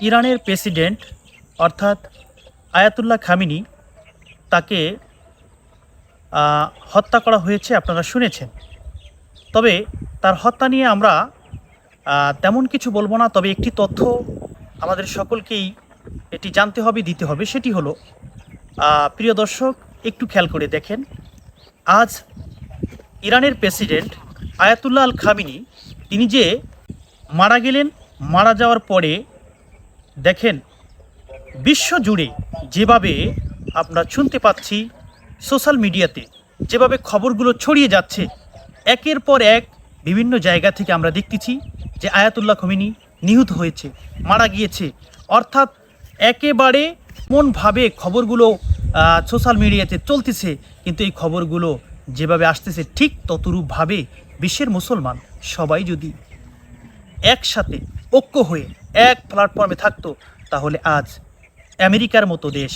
ইরানের প্রেসিডেন্ট অর্থাৎ Ayatollah Khamenei তাকে হত্যা করা হয়েছে, আপনারা শুনেছেন। তবে তার হত্যা নিয়ে আমরা তেমন কিছু বলবো না। তবে একটি তথ্য আমাদের সকলকেই এটি জানতে হবে, দিতে হবে। সেটি হলো, প্রিয় দর্শক, একটু খেয়াল করে দেখেন। আজ ইরানের প্রেসিডেন্ট আয়াতুল্লাহ আল খামিনি তিনি যে মারা গেলেন, মারা যাওয়ার পরে দেখেন বিশ্ব জুড়ে যেভাবে আমরা শুনতে পাচ্ছি, সোশ্যাল মিডিয়াতে যেভাবে খবরগুলো ছড়িয়ে যাচ্ছে, একের পর এক বিভিন্ন জায়গা থেকে আমরা দেখতেছি যে আয়াতুল্লাহ খামিনি নিহত হয়েছে, মারা গিয়েছে। অর্থাৎ একেবারে মনভাবে খবরগুলো সোশ্যাল মিডিয়াতে চলতেছে, কিন্তু এই খবরগুলো যেভাবে আসতেছে ঠিক ততরূপভাবে বিশ্বের মুসলমান সবাই যদি একসাথে ঐক্য হয়ে এক প্ল্যাটফর্মে থাকতো, তাহলে আজ আমেরিকার মতো দেশ,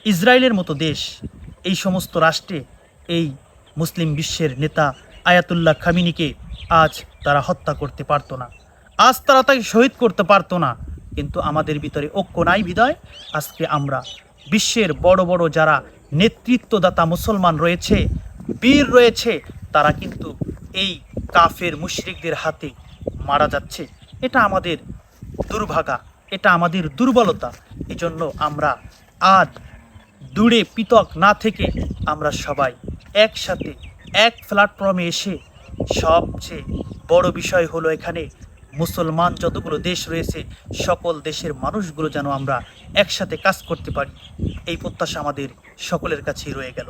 ইসরায়েলের মতো দেশ, এই সমস্ত রাষ্ট্রে এই মুসলিম বিশ্বের নেতা আয়াতুল্লাহ খামিনিকে আজ তারা হত্যা করতে পারতো না, আজ তারা তাকে শহীদ করতে পারতো না। কিন্তু আমাদের ভিতরে ঐক্য নাই বিধায় আজকে আমরা বিশ্বের বড় বড় যারা নেতৃত্বদাতা মুসলমান রয়েছে, বীর রয়েছে, তারা কিন্তু এই কাফের মুশরিকদের হাতে মারা যাচ্ছে। এটা আমাদের দুর্ভাগা, এটা আমাদের দুর্বলতা। এজন্য আমরা আজ দূরে পৃথক না থেকে আমরা সবাই একসাথে এক প্ল্যাটফর্মে এসে, সবচেয়ে বড় বিষয় হলো এখানে মুসলমান যতগুলো দেশ রয়েছে সকল দেশের মানুষগুলো যেন আমরা একসাথে কাজ করতে পারি, এই প্রত্যাশা আমাদের সকলের কাছেই রয়ে গেল।